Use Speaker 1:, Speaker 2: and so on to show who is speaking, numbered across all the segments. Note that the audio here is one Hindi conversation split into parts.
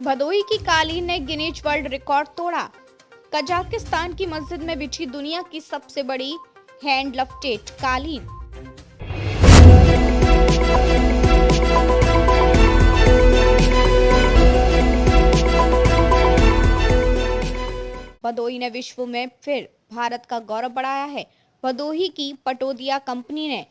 Speaker 1: भदोही की कालीन ने गिनीज वर्ल्ड रिकॉर्ड तोड़ा। कजाकिस्तान की मस्जिद में बिछी दुनिया की सबसे बड़ी हैंड लफ्टेड कालीन। भदोही ने विश्व में फिर भारत का गौरव बढ़ाया है। भदोही की पटोदिया कंपनी ने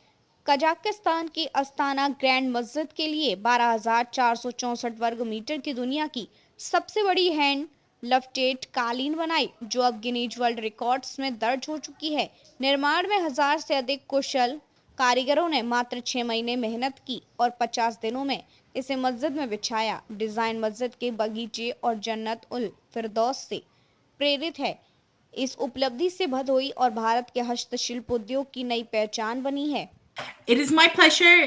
Speaker 1: कजाकिस्तान की अस्ताना ग्रैंड मस्जिद के लिए 12,464 वर्ग मीटर की दुनिया की सबसे बड़ी हैंड लफ्टेड कालीन बनाई, जो अब गिनीज वर्ल्ड रिकॉर्ड्स में दर्ज हो चुकी है। निर्माण में 1000 से अधिक कुशल कारीगरों ने मात्र 6 महीने मेहनत की और 50 दिनों में इसे मस्जिद में बिछाया। डिजाइन मस्जिद के बगीचे और जन्नत उल फिरदौस से प्रेरित है। इस उपलब्धि से भदोही और भारत के हस्तशिल्प उद्योग की नई पहचान बनी है।
Speaker 2: It is my pleasure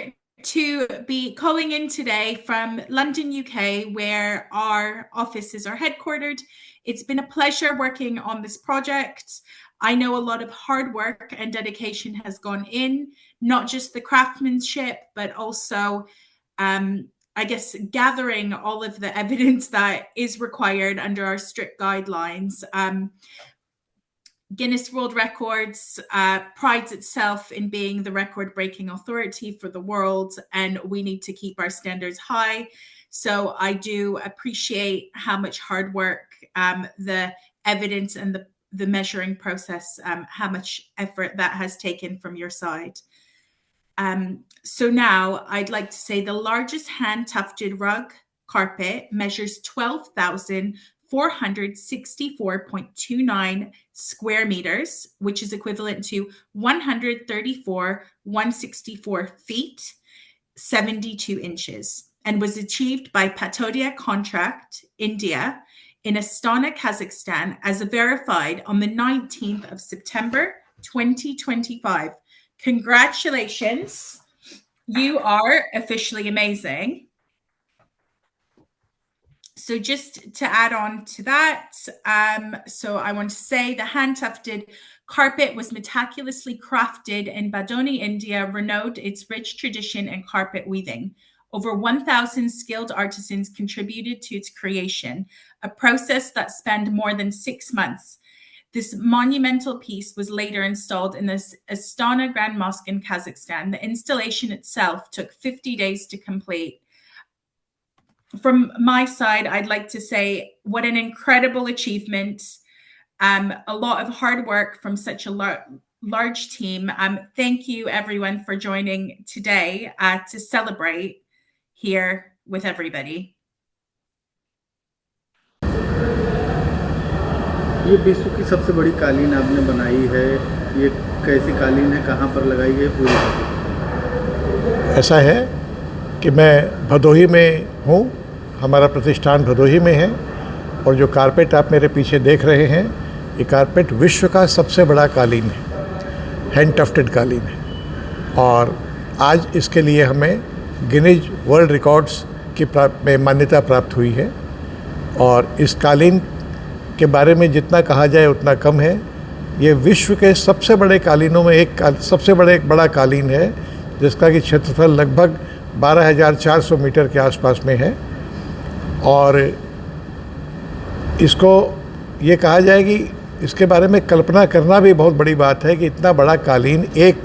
Speaker 2: to be calling in today from London, UK, where our offices are headquartered. It's been a pleasure working on this project. I know a lot of hard work and dedication has gone in, not just the craftsmanship, but also, I guess, gathering all of the evidence that is required under our strict guidelines. Guinness World Records prides itself in being the record-breaking authority for the world, and we need to keep our standards high. So I do appreciate how much hard work, the evidence and the measuring process, how much effort that has taken from your side. So now I'd like to say the largest hand-tufted rug carpet measures 12,464.29 square meters, which is equivalent to 164 feet, 72 inches, and was achieved by Patodia Contract, India, in Astana, Kazakhstan, as verified on the 19th of September, 2025. Congratulations. You are officially amazing. So just to add on to that, so I want to say the hand-tufted carpet was meticulously crafted in Badoni, India, renowned its rich tradition in carpet weaving. Over 1,000 skilled artisans contributed to its creation, a process that spanned more than 6 months. This monumental piece was later installed in the Astana Grand Mosque in Kazakhstan. The installation itself took 50 days to complete. From my side, I'd like to say what an incredible achievement. A lot of hard work from such a large team. Thank you everyone for joining today to celebrate here with everybody.
Speaker 3: ये विश्व की सबसे बड़ी कालीन आपने बनाई है, ये कैसी कालीन है, कहाँ पर लगाई गई पूरी?
Speaker 4: ऐसा है कि मैं भदोही में हूँ, हमारा प्रतिष्ठान भदोही में है, और जो कारपेट आप मेरे पीछे देख रहे हैं, ये कारपेट विश्व का सबसे बड़ा कालीन है, हैंड टफ्टेड कालीन है, और आज इसके लिए हमें गिनीज वर्ल्ड रिकॉर्ड्स की में मान्यता प्राप्त हुई है। और इस कालीन के बारे में जितना कहा जाए उतना कम है। ये विश्व के सबसे बड़े कालीनों में सबसे बड़ा कालीन है, जिसका कि क्षेत्रफल लगभग 12,400 मीटर के आसपास में है। और इसको ये कहा जाए कि इसके बारे में कल्पना करना भी बहुत बड़ी बात है कि इतना बड़ा कालीन एक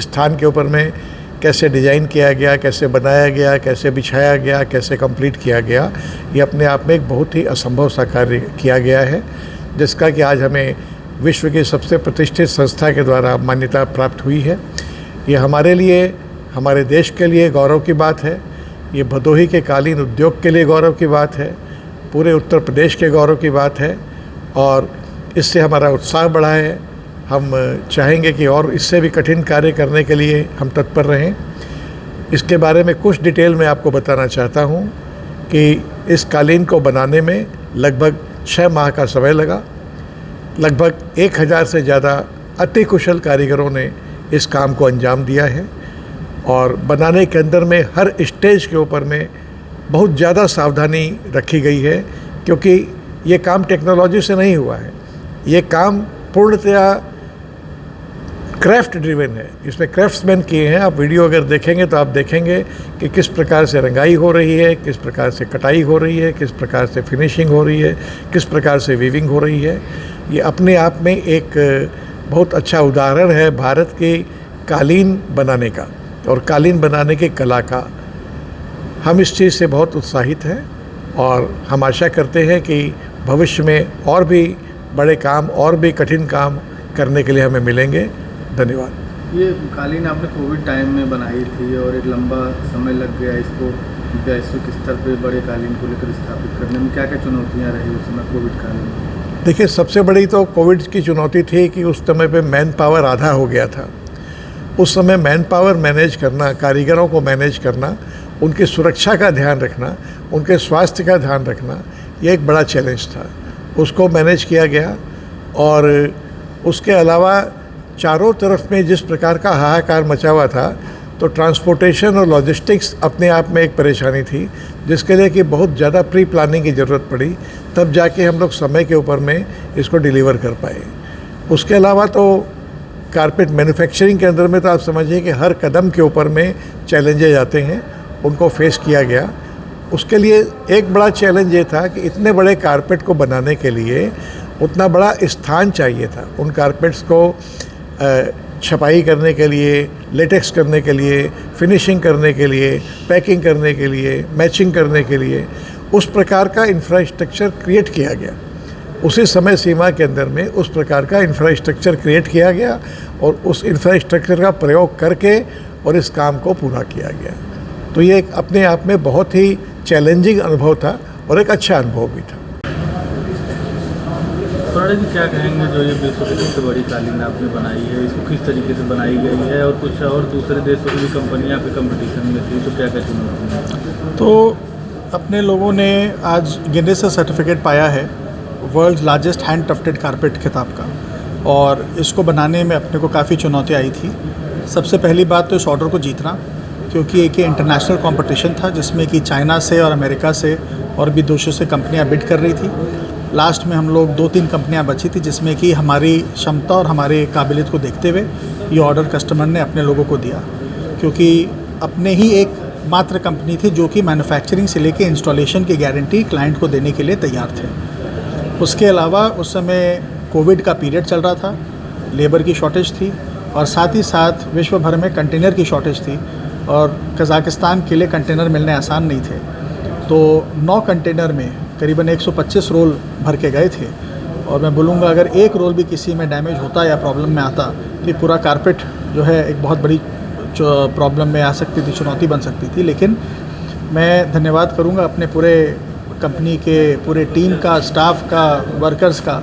Speaker 4: स्थान के ऊपर में कैसे डिज़ाइन किया गया, कैसे बनाया गया, कैसे बिछाया गया, कैसे कंप्लीट किया गया। ये अपने आप में एक बहुत ही असंभव सा कार्य किया गया है, जिसका कि आज हमें विश्व की सबसे प्रतिष्ठित संस्था के द्वारा मान्यता प्राप्त हुई है। ये हमारे लिए, हमारे देश के लिए गौरव की बात है। ये भदोही के कालीन उद्योग के लिए गौरव की बात है, पूरे उत्तर प्रदेश के गौरव की बात है, और इससे हमारा उत्साह बढ़ा है। हम चाहेंगे कि और इससे भी कठिन कार्य करने के लिए हम तत्पर रहें। इसके बारे में कुछ डिटेल में आपको बताना चाहता हूं कि इस कालीन को बनाने में लगभग 6 माह का समय लगा। लगभग 1000 से ज़्यादा अति कुशल कारीगरों ने इस काम को अंजाम दिया है, और बनाने के अंदर में हर स्टेज के ऊपर में बहुत ज़्यादा सावधानी रखी गई है, क्योंकि ये काम टेक्नोलॉजी से नहीं हुआ है। ये काम पूर्णतया क्राफ्ट ड्रिवन है, इसमें क्राफ्ट्समैन किए हैं। आप वीडियो अगर देखेंगे तो आप देखेंगे कि किस प्रकार से रंगाई हो रही है, किस प्रकार से कटाई हो रही है, किस प्रकार से फिनिशिंग हो रही है, किस प्रकार से वीविंग हो रही है। ये अपने आप में एक बहुत अच्छा उदाहरण है भारत के कालीन बनाने का और कालीन बनाने की कला का। हम इस चीज़ से बहुत उत्साहित हैं और हम आशा करते हैं कि भविष्य में और भी बड़े काम और भी कठिन काम करने के लिए हमें मिलेंगे। धन्यवाद।
Speaker 3: ये कालीन आपने कोविड टाइम में बनाई थी और एक लंबा समय लग गया इसको वैश्विक स्तर पे बड़े कालीन को लेकर स्थापित करने में। क्या क्या चुनौतियाँ रही उस समय कोविड काल में?
Speaker 4: देखिए, सबसे बड़ी तो कोविड की चुनौती थी कि उस समय पे मैन पावर आधा हो गया था। उस समय मैन पावर मैनेज करना, कारीगरों को मैनेज करना, उनकी सुरक्षा का ध्यान रखना, उनके स्वास्थ्य का ध्यान रखना, ये एक बड़ा चैलेंज था। उसको मैनेज किया गया और उसके अलावा चारों तरफ में जिस प्रकार का हाहाकार मचा हुआ था, तो ट्रांसपोर्टेशन और लॉजिस्टिक्स अपने आप में एक परेशानी थी, जिसके लिए कि बहुत ज़्यादा प्री प्लानिंग की ज़रूरत पड़ी, तब जाके हम लोग समय के ऊपर में इसको डिलीवर कर पाए। उसके अलावा तो कारपेट मैन्युफैक्चरिंग के अंदर में तो आप समझिए कि हर कदम के ऊपर में चैलेंजेस आते हैं, उनको फेस किया गया। उसके लिए एक बड़ा चैलेंज ये था कि इतने बड़े कारपेट को बनाने के लिए उतना बड़ा स्थान चाहिए था। उन कारपेट्स को छपाई करने के लिए, लेटेक्स करने के लिए, फिनिशिंग करने के लिए, पैकिंग करने के लिए, मैचिंग करने के लिए उस प्रकार का इंफ्रास्ट्रक्चर क्रिएट किया गया। उसी समय सीमा के अंदर में उस प्रकार का इंफ्रास्ट्रक्चर क्रिएट किया गया और उस इंफ्रास्ट्रक्चर का प्रयोग करके और इस काम को पूरा किया गया। तो ये एक अपने आप में बहुत ही चैलेंजिंग अनुभव था और एक अच्छा अनुभव भी था।
Speaker 3: प्रणय जी, क्या कहेंगे जो ये विश्व की सबसे बड़ी कालीन आपने बनाई है, इसको किस तरीके से बनाई गई है और कुछ और दूसरे देशों की भी कंपनियां आपके कंपटीशन में थी, तो क्या क्या चुनौतियाँ?
Speaker 5: तो अपने लोगों ने आज गिनेस से सर्टिफिकेट पाया है world largest hand tufted carpet खिताब का, और इसको बनाने में अपने को काफ़ी चुनौती आई थी। सबसे पहली बात तो इस ऑर्डर को जीतना, क्योंकि एक इंटरनेशनल कंपटीशन था जिसमें कि चाइना से और अमेरिका से और भी देशों से कंपनियां बिड कर रही थी। लास्ट में हम लोग 2-3 कंपनियां बची थी जिसमें कि हमारी क्षमता और हमारे काबिलियत को देखते हुए ये ऑर्डर कस्टमर ने अपने लोगों को दिया, क्योंकि अपने ही एक मात्र कंपनी थी जो कि मैन्युफैक्चरिंग से लेके इंस्टॉलेशन की गारंटी क्लाइंट को देने के लिए तैयार थे। उसके अलावा उस समय कोविड का पीरियड चल रहा था, लेबर की शॉर्टेज थी और साथ ही साथ विश्व भर में कंटेनर की शॉर्टेज थी और कज़ाकिस्तान के लिए कंटेनर मिलने आसान नहीं थे। तो 9 कंटेनर में करीबन 125 रोल भर के गए थे, और मैं बोलूँगा अगर एक रोल भी किसी में डैमेज होता या प्रॉब्लम में आता तो ये पूरा कारपेट जो है एक बहुत बड़ी प्रॉब्लम में आ सकती थी, चुनौती बन सकती थी। लेकिन मैं धन्यवाद करूँगा अपने पूरे कंपनी के पूरे टीम का, स्टाफ का, वर्कर्स का,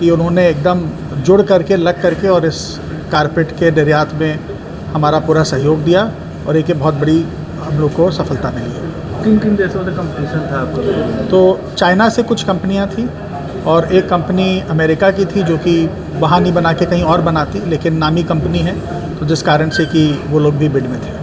Speaker 5: कि उन्होंने एकदम जुड़ करके, लग करके और इस कारपेट के निर्यात में हमारा पूरा सहयोग दिया और एक बहुत बड़ी हम लोग को सफलता मिली है।
Speaker 3: किन देशों से कंपटीशन था आपका?
Speaker 5: तो चाइना से कुछ कंपनियां थी और एक कंपनी अमेरिका की थी जो कि वहाँ नहीं बना के कहीं और बनाती, लेकिन नामी कंपनी है, तो जिस कारण से कि वो लोग भी बिड में थे।